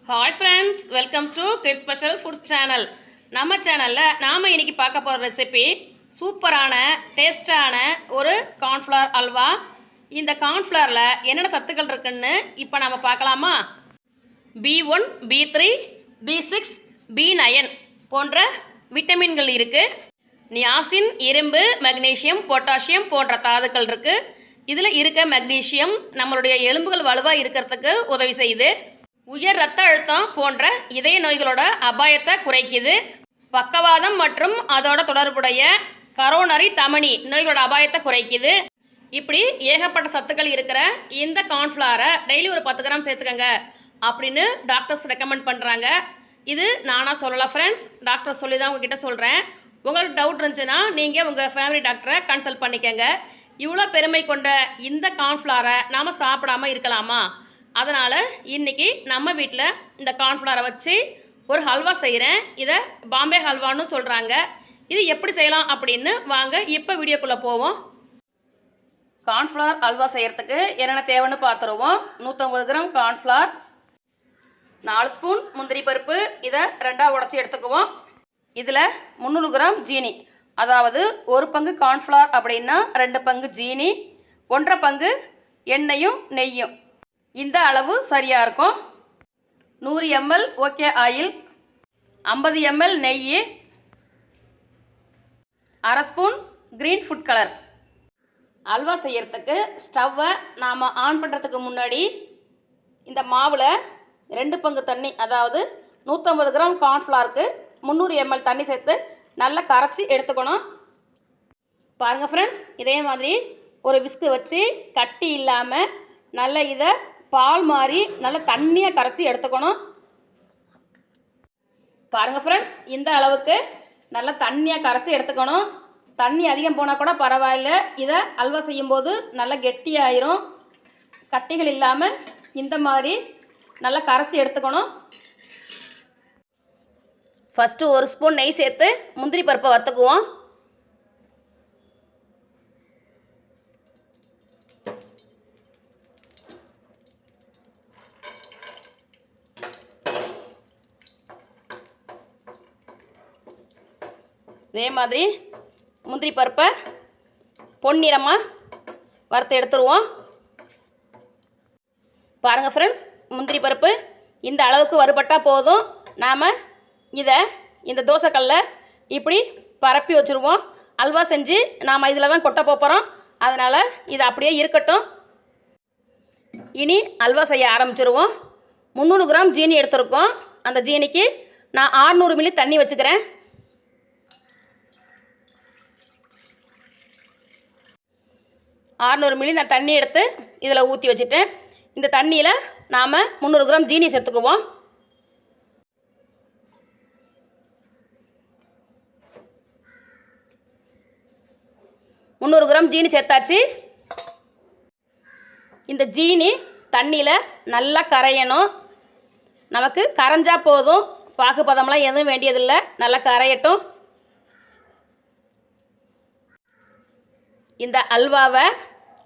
Hi friends, welcomes to kids special foods channel. நம்ம சேனலில் நாம் இன்றைக்கி பார்க்க போகிற ரெசிபி சூப்பரான டேஸ்டான ஒரு கார்ன்ஃப்ளவர் அல்வா. இந்த கார்ன்ஃப்ளவரில் என்னென்ன சத்துக்கள் இருக்குன்னு இப்போ நம்ம பார்க்கலாமா? B1, B3, B6, B9 போன்ற விட்டமின்கள் இருக்குது. நியாசின், இரும்பு, மெக்னீஷியம், பொட்டாசியம் போன்ற தாதுக்கள் இருக்குது. இதில் இருக்க மெக்னீஷியம் நம்மளுடைய எலும்புகள் வலுவாக இருக்கிறதுக்கு உதவி செய்யுது. உயர் இரத்த அழுத்தம் போன்ற இதய நோய்களோட அபாயத்தை குறைக்குது. பக்கவாதம் மற்றும் அதோட தொடர்புடைய கரோனரி தமனி நோய்களோட அபாயத்தை குறைக்குது. இப்படி ஏகப்பட்ட சத்துக்கள் இருக்கிற இந்த கார்ன்ஃப்ளவரை டெய்லி ஒரு 10 கிராம் சேர்த்துக்கங்க அப்படின்னு டாக்டர்ஸ் ரெக்கமெண்ட் பண்ணுறாங்க. இது நானாக சொல்லலை ஃப்ரெண்ட்ஸ், டாக்டர் சொல்லி தான் உங்ககிட்ட சொல்கிறேன். உங்களுக்கு டவுட் இருந்துச்சுன்னா நீங்கள் உங்கள் ஃபேமிலி டாக்டரை கன்சல்ட் பண்ணிக்கங்க. இவ்வளோ பெருமை கொண்ட இந்த கார்ன்ஃப்ளவரை நாம் சாப்பிடாமல் இருக்கலாமா? அதனால் இன்றைக்கி நம்ம வீட்டில் இந்த கார்ன்ஃப்ளவரை வச்சு ஒரு ஹல்வா செய்கிறேன். இதை பாம்பே ஹல்வான்னு சொல்கிறாங்க. இது எப்படி செய்யலாம் அப்படின்னு வாங்க இப்போ வீடியோக்குள்ளே போவோம். கார்ன்ஃப்ளவர் அல்வா செய்கிறதுக்கு என்னென்ன தேவைன்னு பார்த்துருவோம். 150 கிராம் கார்ன்ஃப்ளவர், 4 ஸ்பூன் முந்திரி பருப்பு, இதை 2ஆக உடச்சி எடுத்துக்குவோம். இதில் 300 கிராம் ஜீனி, அதாவது 1 பங்கு கார்ன்ஃப்ளவர் அப்படின்னா 2 பங்கு ஜீனி, 1.5 பங்கு எண்ணெயும் நெய்யும். இந்த அளவு சரியாக இருக்கும். 100 ml ஓகே ஆயில், 50 ml நெய், 1/2 spoon green food colour. Halwa செய்யறதுக்கு ஸ்டவ்வை நாம் ஆன் பண்ணுறதுக்கு முன்னாடி இந்த மாவில் 2 பங்கு தண்ணி, அதாவது 150 கிராம் கார்ன்ஃப்ளவருக்கு 300 ml தண்ணி சேர்த்து நல்லா கரைச்சி எடுத்துக்கணும். பாருங்கள் ஃப்ரெண்ட்ஸ், இதே மாதிரி ஒரு விஸ்கு வச்சு கட்டி இல்லாமல் நல்லா இதை பால் மாதிரி நல்லா தண்ணியாக கரைச்சி எடுத்துக்கணும். பாருங்கள் ஃப்ரெண்ட்ஸ், இந்த அளவுக்கு நல்லா தண்ணியாக கரைச்சி எடுத்துக்கணும். தண்ணி அதிகம் போனால் கூட பரவாயில்ல, இதை அல்வா செய்யும்போது நல்லா கெட்டியாயிரும். கட்டிகள் இல்லாமல் இந்த மாதிரி நல்லா கரைச்சி எடுத்துக்கணும். ஃபஸ்ட்டு 1 ஸ்பூன் நெய் சேர்த்து முந்திரி பருப்பை வறுத்துக்குவோம். இதே மாதிரி முந்திரி பருப்பை பொன்னிறமாக வறுத்து எடுத்துருவோம். பாருங்கள் ஃப்ரெண்ட்ஸ், முந்திரி பருப்பு இந்த அளவுக்கு வறுபட்டால் போதும். நாம் இதை இந்த தோசைக்கல்லில் இப்படி பரப்பி வச்சுருவோம். அல்வா செஞ்சு நாம் இதில் தான் கொட்ட போகிறோம். அதனால் இது அப்படியே இருக்கட்டும். இனி அல்வா செய்ய ஆரம்பிச்சிருவோம். 300 கிராம் ஜீனி எடுத்துருக்கோம். அந்த ஜீனிக்கு நான் 600 மில்லி தண்ணி வச்சுக்கிறேன். 600 மில்லி நான் தண்ணி எடுத்து இதில் ஊற்றி வச்சுட்டேன். இந்த தண்ணியில் நாம் 300 கிராம் ஜீனி சேர்த்துக்குவோம். கிராம் ஜீனி சேர்த்தாச்சு. இந்த ஜீனி தண்ணியில் நல்லா கரையணும். நமக்கு கரைஞ்சா போதும், பாகு பதம்லாம் எதுவும் வேண்டியதில்லை. நல்லா கரையட்டும். இந்த அல்வாவை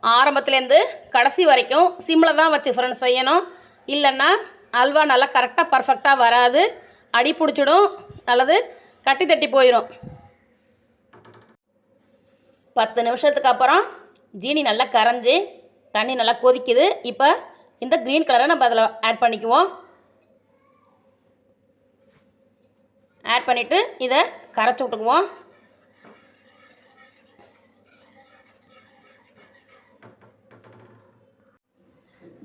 ஆரம்பத்துலேருந்து கடைசி வரைக்கும் சிம்மில் தான் வச்சு ஃப்ரெண்ட்ஸ் செய்யணும். இல்லைன்னா அல்வா நல்லா கரெக்டாக பர்ஃபெக்டாக வராது, அடி பிடிச்சிடும் அல்லது கட்டி தட்டி போயிடும். 10 நிமிஷத்துக்கு அப்புறம் ஜீனி நல்லா கரைஞ்சி தண்ணி நல்லா கொதிக்குது. இப்போ இந்த க்ரீன் கலரை நம்ம அதில் ஆட் பண்ணிக்குவோம். ஆட் பண்ணிவிட்டு இதை கரைச்சி விட்டுக்குவோம்.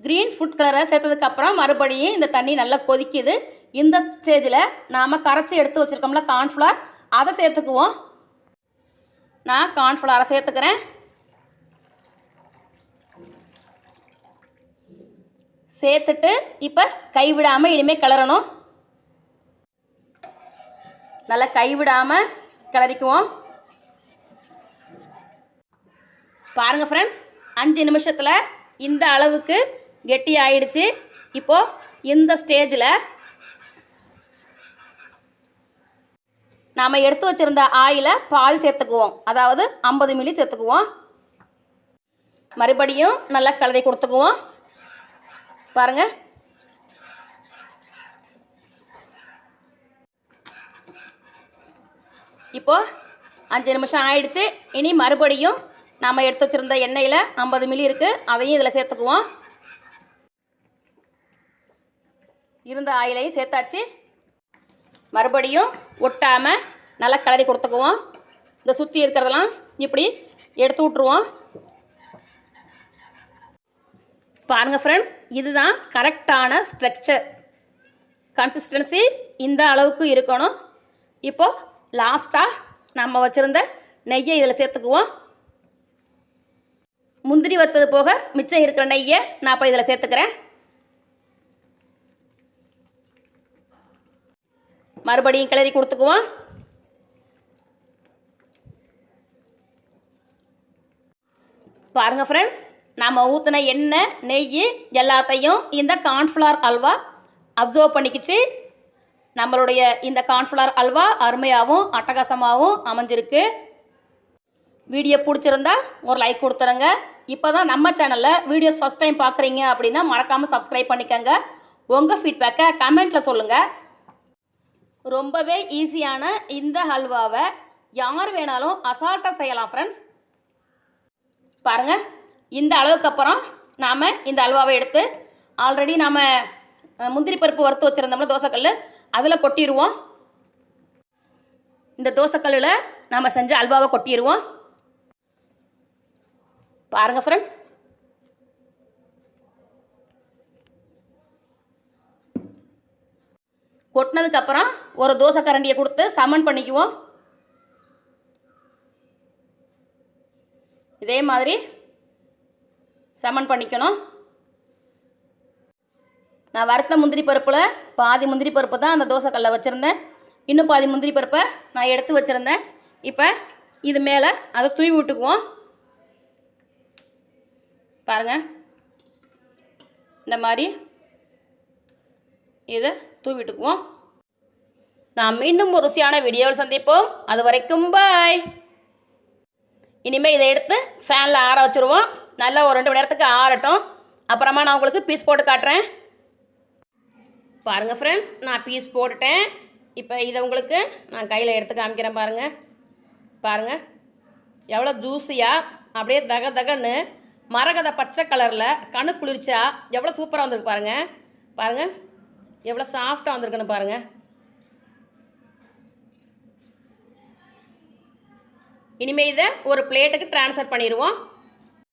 க்ரீன் ஃபுட் கலரை சேர்த்ததுக்கப்புறம் மறுபடியும் இந்த தண்ணி நல்லா கொதிக்குது. இந்த ஸ்டேஜில் நாம் கரைச்சி எடுத்து வச்சுருக்கோம்ல கார்ன்ஃப்ளவர், அதை சேர்த்துக்குவோம். நான் கார்ன்ஃப்ளவரை சேர்த்துக்கிறேன். சேர்த்துட்டு இப்போ கைவிடாமல் இனிமேல் கிளறணும். நல்லா கைவிடாமல் கிளறிக்குவோம். பாருங்கள் ஃப்ரெண்ட்ஸ், 5 நிமிஷத்தில் இந்த அளவுக்கு கெட்டி ஆயிடுச்சு. இப்போது இந்த ஸ்டேஜில் நாம் எடுத்து வச்சுருந்த ஆயிலை பாதி சேர்த்துக்குவோம், அதாவது 50 மில்லி சேர்த்துக்குவோம். மறுபடியும் நல்லா கிளறி கொடுத்துக்குவோம். பாருங்கள், இப்போது 5 நிமிஷம் ஆயிடுச்சு. இனி மறுபடியும் நாம் எடுத்து வச்சுருந்த எண்ணெயில் 50 மில்லி இருக்குது, அதையும் இதில் சேர்த்துக்குவோம். இருந்த ஆயிலையும் சேர்த்தாச்சு. மறுபடியும் ஒட்டாமல் நல்லா கிளறி கொடுத்துக்குவோம். இந்த சுற்றி இருக்கிறதெல்லாம் இப்படி எடுத்து விட்ருவோம். பாருங்கள் ஃப்ரெண்ட்ஸ், இதுதான் கரெக்டான ஸ்ட்ரக்சர். கன்சிஸ்டன்சி இந்த அளவுக்கு இருக்கணும். இப்போது லாஸ்ட்டாக நம்ம வச்சுருந்த நெய்யை இதில் சேர்த்துக்குவோம். முந்திரி வறுத்தது போக மிச்சம் இருக்கிற நெய்யை நான் இப்போ இதில் சேர்த்துக்கிறேன். மறுபடியும் கிளறி கொடுத்துக்குவோம். பாருங்கள் ஃப்ரெண்ட்ஸ், நம்ம ஊற்றின எண்ணெய் நெய் எல்லாத்தையும் இந்த கார்ன்ஃப்ளவர் அல்வா அப்சர்வ் பண்ணிக்கிச்சு. நம்மளுடைய இந்த கார்ன்ஃப்ளவர் அல்வா அருமையாகவும் அட்டகாசமாகவும் அமைஞ்சிருக்கு. வீடியோ பிடிச்சிருந்தா ஒரு லைக் கொடுத்துருங்க. இப்போ தான் நம்ம சேனலில் வீடியோஸ் ஃபஸ்ட் டைம் பார்க்குறீங்க அப்படின்னா மறக்காமல் சப்ஸ்கிரைப் பண்ணிக்கோங்க. உங்கள் ஃபீட்பேக்கை கமெண்ட்டில் சொல்லுங்கள். ரொம்பவே ஈஸியான இந்த ஹல்வாவை யார் வேணாலும் அசால்ட்டாக செய்யலாம் ஃப்ரெண்ட்ஸ். பாருங்கள், இந்த அளவுக்கு அப்புறம் நாம் இந்த அல்வாவை எடுத்து ஆல்ரெடி நாம் முந்திரி பருப்பு வறுத்து வச்சுருந்தோம்னா தோசைக்கல், அதில் கொட்டிடுவோம். இந்த தோசைக்கல்லில் நாம் செஞ்ச அல்வாவை கொட்டிடுவோம். பாருங்கள் ஃப்ரெண்ட்ஸ், கொட்டினதுக்கப்புறம் ஒரு தோசை கரண்டியை கொடுத்து சமன் பண்ணிக்குவோம். இதே மாதிரி சமன் பண்ணிக்கணும். நான் வறுத்த முந்திரி பருப்பில் பாதி முந்திரி பருப்பு தான் அந்த தோசைக்கல்ல வச்சுருந்தேன். இன்னும் பாதி முந்திரி பருப்பை நான் எடுத்து வச்சுருந்தேன். இப்போ இது மேலே அதை தூவி விட்டுக்குவோம். பாருங்கள், இந்த மாதிரி இதை தூவி விட்டுக்குவோம். நாம் மீண்டும் ஒரு ருசியான வீடியோவில் சந்திப்போம். அது வரைக்கும் பாய். இனிமேல் இதை எடுத்து ஃபேனில் ஆற வச்சுருவோம். நல்லா ஒரு 2 மணி நேரத்துக்கு ஆறட்டும். அப்புறமா நான் உங்களுக்கு பீஸ் போட்டு காட்டுறேன். பாருங்கள் ஃப்ரெண்ட்ஸ், நான் பீஸ் போட்டுட்டேன். இப்போ இதை உங்களுக்கு நான் கையில் எடுத்து காமிக்கிறேன். பாருங்கள் எவ்வளோ ஜூஸியாக அப்படியே தக தகன்னு மரகத பச்சை கலரில் கணு குளிர்ச்சா எவ்வளோ சூப்பராக வந்திருக்கு. பாருங்கள் எவ்வளோ சாஃப்டாக வந்திருக்குன்னு பாருங்கள். இனிமேல் இதை ஒரு பிளேட்டுக்கு ட்ரான்ஸ்ஃபர் பண்ணிடுவோம்.